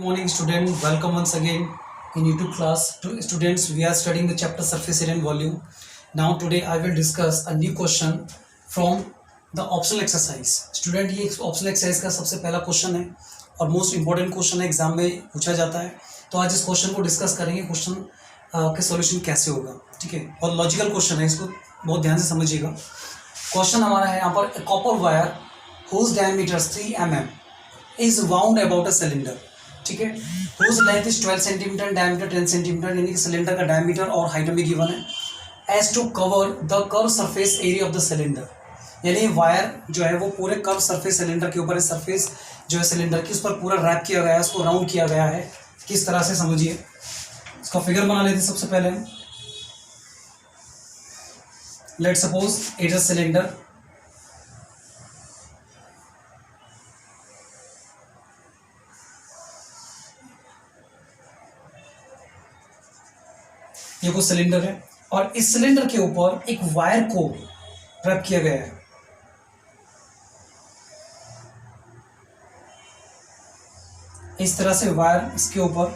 Good morning, student. Welcome once again in YouTube class. To students, we are studying the chapter surface area and volume. Now today I will discuss a new question from the optional exercise. Student, ये optional exercise का सबसे पहला question है और most important question है, exam में पूछा जाता है. तो आज इस क्वेश्चन को डिस्कस करेंगे, क्वेश्चन के सॉल्यूशन कैसे होगा. ठीक है, और लॉजिकल क्वेश्चन है, इसको बहुत ध्यान से समझिएगा. क्वेश्चन हमारा है यहाँ पर, copper wire whose diameter 3 mm is wound about a cylinder. ठीक है, whose length is 12 cm and diameter 10 cm, यानी कि सिलेंडर का डायमीटर और हाइट भी गिवन है. as to cover the curved surface area of the cylinder, यानी wire जो है वो पूरे कर्व सरफेस सिलेंडर के ऊपर है. सरफेस जो है सिलेंडर की, उस पर पूरा रैप किया गया है, उसको राउंड किया गया है. किस तरह से समझिए, इसका फिगर बना लेते हैं. सबसे पहले let suppose it is cylinder. ये कुछ सिलेंडर है और इस सिलेंडर के ऊपर एक वायर को रैप किया गया है. इस तरह से वायर इसके ऊपर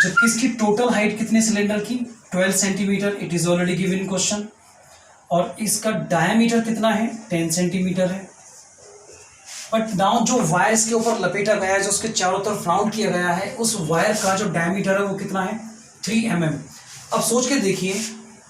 जबकि इसकी टोटल हाइट कितनी सिलेंडर की 12 centimetre, it is already given in question. और इसका डायमीटर कितना है 10 सेंटीमीटर है. बट नाउ जो वायर इसके ऊपर लपेटा गया है, जो उसके चारों तरफ राउंड किया गया है, उस वायर का जो डायमीटर है वो कितना है 3 mm. अब सोच के देखिए,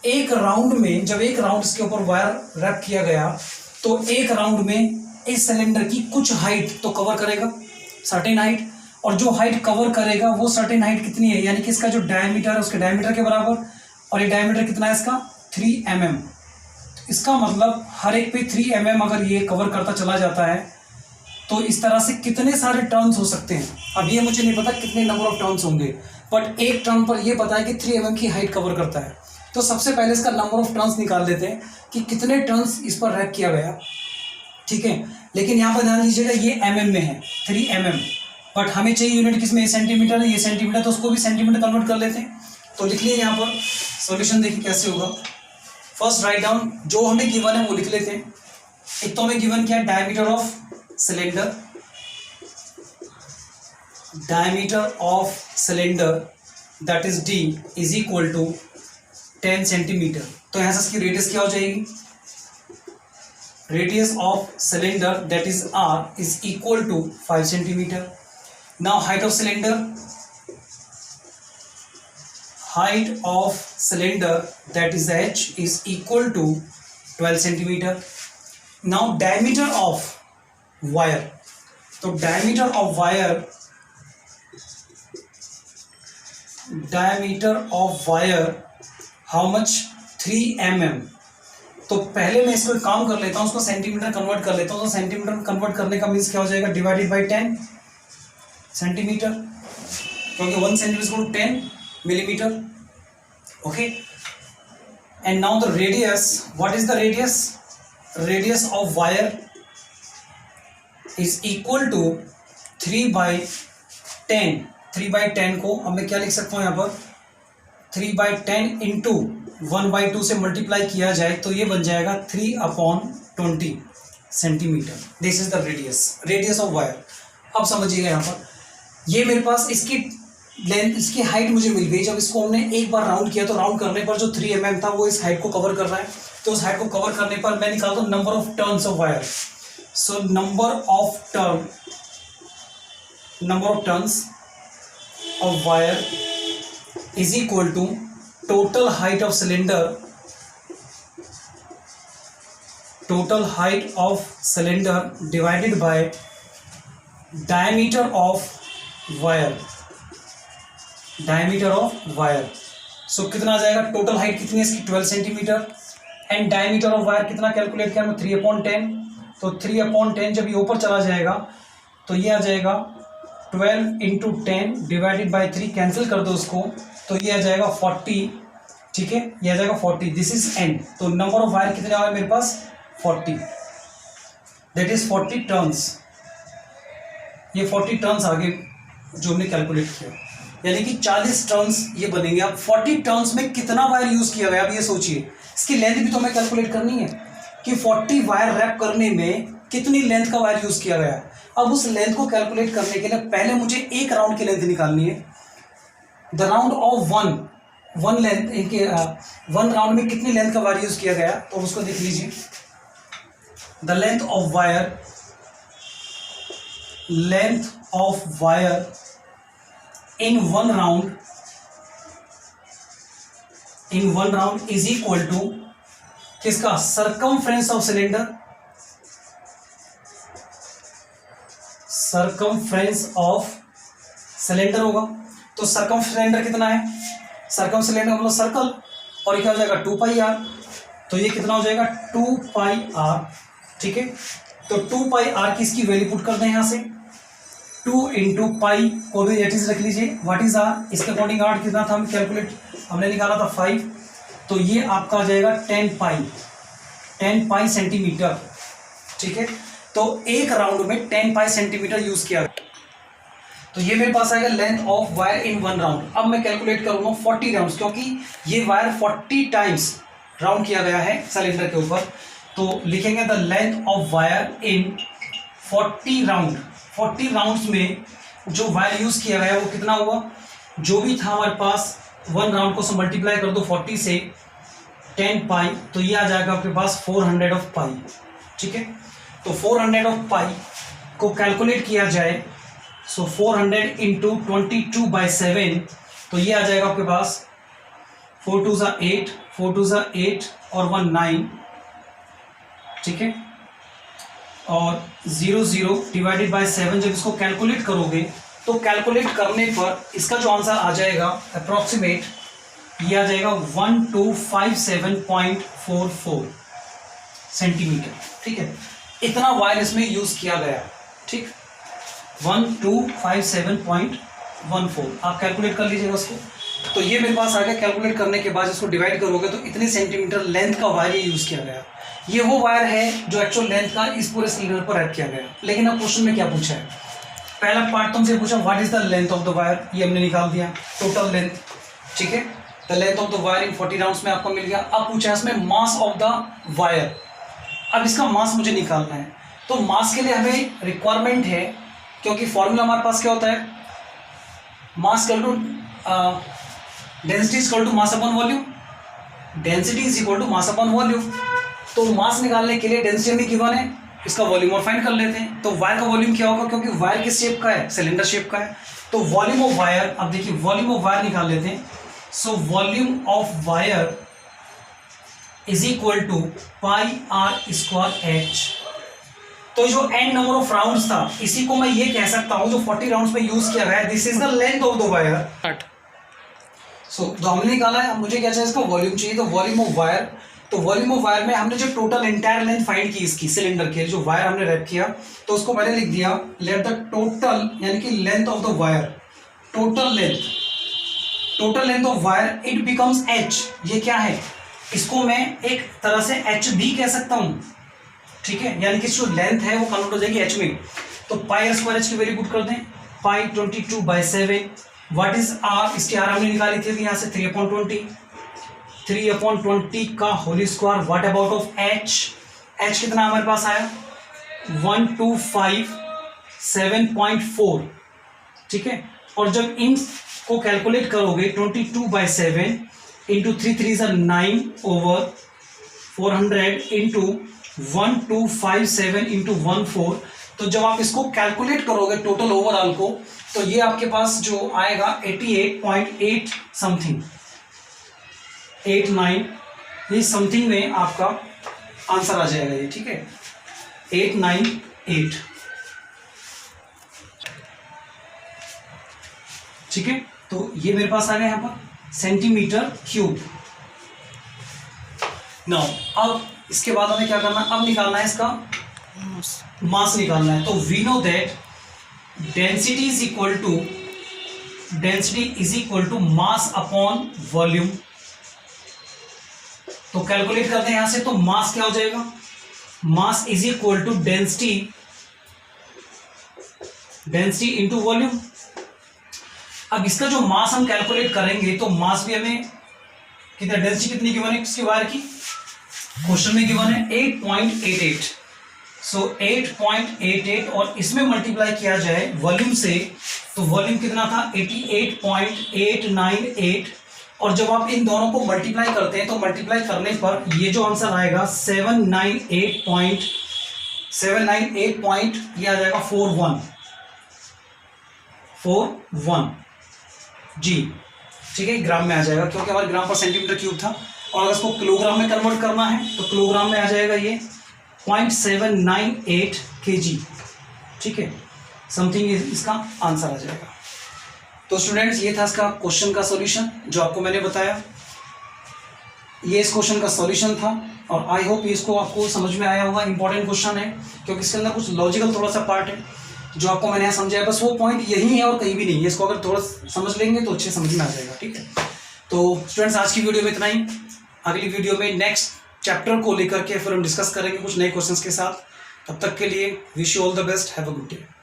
एक राउंड में जब एक राउंड इसके ऊपर वायर रैप किया गया तो एक राउंड में इस सिलेंडर की कुछ हाइट तो कवर करेगा, सर्टेन हाइट, और जो हाइट कवर करेगा वो सर्टेन हाइट कितनी है, यानी कि इसका जो डायमीटर है उसके डायमीटर के बराबर. और ये डायमीटर कितना है इसका 3 mm. इसका मतलब हर एक पे 3 mm अगर ये कवर करता चला जाता है तो इस तरह से कितने सारे टर्न्स हो सकते हैं. अब ये मुझे नहीं पता कितने नंबर ऑफ टर्न्स होंगे, बट एक टर्न पर ये पता है कि 3 mm की हाइट कवर करता है. तो सबसे पहले इसका नंबर ऑफ टर्न्स निकाल देते हैं कि कितने टर्न्स इस पर रैप किया गया. ठीक है, लेकिन यहाँ पर ध्यान दीजिएगा ये mm में है 3 mm, बट हमें चाहिए यूनिट किसमें, सेंटीमीटर है, ये सेंटीमीटर, तो उसको भी सेंटीमीटर कन्वर्ट कर लेते हैं. तो लिख लिए यहाँ पर, सॉल्यूशन देखिए कैसे होगा. फर्स्ट राइट डाउन, जो हमें गिवन है वो लिख लेते हैं. एक तो हमें गिवन क्या है, diameter of cylinder, diameter of cylinder that is d is equal to 10 centimetre. तो यहां से इसकी रेडियस क्या हो जाएगी, radius of cylinder that is r is equal to 5 centimetre. Now height of cylinder, height of cylinder that is h is equal to 12 centimetre. Now diameter of wire, तो diameter of wire, diameter of wire how much 3 mm. तो पहले मैं इसको काम कर लेता हूं, उसको सेंटीमीटर कन्वर्ट कर लेता हूं. तो सेंटीमीटर कन्वर्ट करने का मीन्स क्या हो जाएगा, डिवाइडेड बाय 10 सेंटीमीटर, क्योंकि 1 centimetre 10 millimetre. Okay, and now the radius, what is the radius, radius of wire is equal to 3/10. 3/10 को अब मैं क्या लिख सकता हूँ यहाँ पर, 3/10 इंटू 1/2 से मल्टीप्लाई किया जाए तो ये बन जाएगा 3/20 centimetre. This is the radius, radius of wire. अब समझिएगा यहाँ पर, ये मेरे पास इसकी लेंथ, इसकी हाइट मुझे मिल गई. जब इसको हमने एक बार राउंड किया तो राउंड करने पर जो 3 mm था वो इस हाइट को कवर कर रहा है. तो उस हाइट को कवर करने पर मैं निकालता हूँ number of turns of wire. So number of turns of wire is equal to total height of cylinder, total height of cylinder divided by diameter of wire, diameter of wire. So कितना आ जाएगा, total height कितनी है इसकी 12 centimetre, and diameter of wire कितना calculate किया मैं 3/10. तो 3/10 जब ये ऊपर चला जाएगा तो ये आ जाएगा 12 इंटू 10 डिवाइडेड बाई 3, कैंसिल कर दो उसको, तो ये आ जाएगा 40. ठीक है, ये आ जाएगा 40. This is n. तो नंबर ऑफ वायर कितने आए मेरे पास 40, दैट इज 40 टर्न्स. ये 40 टर्न्स आगे जो हमने कैलकुलेट किया, यानी कि 40 टर्न्स ये बनेंगे. अब 40 टर्न्स में कितना वायर यूज किया गया, अब ये सोचिए इसकी लेंथ भी तो हमें कैलकुलेट करनी है कि 40 वायर रैप करने में कितनी लेंथ का वायर यूज किया गया। अब उस लेंथ को कैलकुलेट करने के लिए पहले मुझे एक राउंड की लेंथ निकालनी है। The round of one length, one round में कितनी लेंथ का वायर यूज किया गया, तो उसको देख लीजिए। The length of wire in one round is equal to किसका, circumference of cylinder, circumference of cylinder होगा। तो सर्कम सिलेंडर कितना है, सर्कम सिलेंडर मतलब सर्कल, और ये क्या हो जाएगा 2 पाई आर, तो ये कितना हो जाएगा 2 पाई आर, ठीक है। तो 2 पाई आर की इसकी वैल्यू पुट कर दें यहाँ से, 2 इंटू पाई को भी एट इज रख लीजिए, व्हाट इज आर, इसके अकॉर्डिंग आर कितना था हम कैलकुलेट हमने निकाला था 5, तो ये आपका आ जाएगा 10 पाई सेंटीमीटर, ठीक है। तो एक राउंड में 10 पाई सेंटीमीटर यूज किया, तो ये मेरे पास आएगा length of wire in one round. अब मैं कैलकुलेट करूंगा 40 राउंड्स, क्योंकि ये वायर 40 टाइम्स राउंड किया गया है सिलेंडर के ऊपर, तो लिखेंगे the length of wire in 40 round. 40 rounds में जो वायर यूज किया गया है वो कितना हुआ, जो भी था हमारे पास वन राउंड को मल्टीप्लाई कर दो 40 से 10 पाई, तो ये आ जाएगा आपके पास 400 ऑफ पाई, ठीक है। तो 400 ऑफ पाई को कैलकुलेट किया जाए, सो 400 इंटू 22/7, तो ये आ जाएगा आपके पास 4 2 ज़ा 8, 4 2 ज़ा 8 और 1 9, ठीक है। और 0 0 डिवाइडेड बाय 7 जब इसको कैलकुलेट करोगे तो कैलकुलेट करने पर इसका जो आंसर आ जाएगा अप्रॉक्सीमेट, ये आ जाएगा 1257.44 सेंटीमीटर, ठीक है। इतना वायर इसमें यूज किया गया, ठीक, 1257.14, आप कैलकुलेट कर लीजिएगा उसको। तो ये मेरे पास आ गया, कैलकुलेट करने के बाद इसको डिवाइड करोगे तो इतने सेंटीमीटर लेंथ का वायर यूज किया गया। ये वो वायर है जो एक्चुअल लेंथ का इस पूरे सिलेंडर पर ऐड किया गया। लेकिन अब क्वेश्चन में क्या पूछा है, पहला पार्ट तुमसे पूछा what is the length of the wire, ये हमने निकाल दिया टोटल लेंथ, ठीक है। The length of the wire in 40 rounds में आपको मिल गया। अब पूछा है इसमें मास ऑफ द वायर, अब इसका मास मुझे निकालना है। तो मास के लिए हमें रिक्वायरमेंट है, क्योंकि फॉर्मूला हमारे पास क्या होता है, mass equal to density equal to mass upon volume, density is equal to mass upon volume. तो मास निकालने के लिए डेंसिटी हमें गिवन है, इसका वॉल्यूम और फाइंड कर लेते हैं। तो वायर का वॉल्यूम क्या होगा, क्योंकि वायर किस शेप का है, सिलेंडर शेप का है, तो वॉल्यूम ऑफ वायर, अब देखिए वॉल्यूम ऑफ वायर निकाल लेते हैं। So volume of wire is equal to pi r square h. तो जो एन नंबर ऑफ राउंड्स था, इसी को मैं ये कह सकता हूं जो 40 राउंड्स में यूज किया गया है, this is the length of the wire. So तो हमने निकाला है, अब मुझे क्या चाहिए, इसका वॉल्यूम चाहिए, तो वॉल्यूम ऑफ वायर, तो वॉल्यूम ऑफ वायर में हमने जो टोटल एंटायर लेंथ फाइंड की इसकी सिलेंडर के जो वायर हमने रैप किया, तो उसको मैंने लिख दिया लेट द टोटल, यानी कि length of the wire, total length of wire it becomes H. ये क्या है, इसको मैं एक तरह से एच भी कह सकता हूं, ठीक है, यानी कि जो लेंथ है वो कन्वर्ट हो जाएगी एच में। तो पाई आर स्क्वायर एच की वैल्यू पुट कर दें, पाई 22/7, व्हाट इज आर, इसकी आर हमने निकाली थी यहाँ से 3/20 का whole square, what about of h, h कितना हमारे पास आया 1257.4, ठीक है। और जब इन को कैलकुलेट करोगे 22/7 इंटू 3 3 9 ओवर 400 इंटू 1257 इंटू 14, तो जब आप इसको कैलकुलेट करोगे टोटल ओवरऑल को, तो ये आपके पास जो आएगा 88.8 समथिंग, 89 ये समथिंग में आपका आंसर आ जाएगा ये, ठीक है, 898, ठीक है। तो ये मेरे पास आ गया यहाँ पर सेंटीमीटर क्यूब। नाउ अब इसके बाद हमें क्या करना है, अब निकालना है इसका मास निकालना है। तो we know that density is equal to mass upon volume. तो कैलकुलेट करते हैं यहां से, तो मास क्या हो जाएगा, mass is equal to density into volume. अब इसका जो मास हम कैलकुलेट करेंगे, तो मास भी हमें कितना, डेंसिटी कितनी गिवन है इसकी वायर की क्वेश्चन में गिवन है 8.88, सो 8.88 और इसमें मल्टीप्लाई किया जाए वॉल्यूम से, तो वॉल्यूम कितना था 88.898, और जब आप इन दोनों को मल्टीप्लाई करते हैं तो मल्टीप्लाई करने पर ये जो आंसर आएगा 798 ये आ जाएगा 41 जी, ठीक है, ग्राम में आ जाएगा क्योंकि हमारे ग्राम पर सेंटीमीटर क्यूब था, और अगर इसको किलोग्राम में कन्वर्ट करना है तो किलोग्राम में आ जाएगा ये 0.798 kg, ठीक है, समथिंग इसका आंसर आ जाएगा। तो स्टूडेंट्स ये था इसका क्वेश्चन का सॉल्यूशन जो आपको मैंने बताया, ये इस क्वेश्चन का सॉल्यूशन था, और आई होप इसको आपको समझ में आया होगा। इंपॉर्टेंट क्वेश्चन है क्योंकि इसके अंदर कुछ लॉजिकल थोड़ा सा पार्ट है जो आपको मैंने यहाँ समझाया, बस वो पॉइंट यही है और कहीं भी नहीं है, इसको अगर थोड़ा समझ लेंगे तो अच्छे समझ में आ जाएगा, ठीक है। तो स्टूडेंट्स आज की वीडियो में इतना ही, अगली वीडियो में नेक्स्ट चैप्टर को लेकर के फिर हम डिस्कस करेंगे कुछ नए क्वेश्चंस के साथ। तब तक के लिए wish you all the best, have a good day.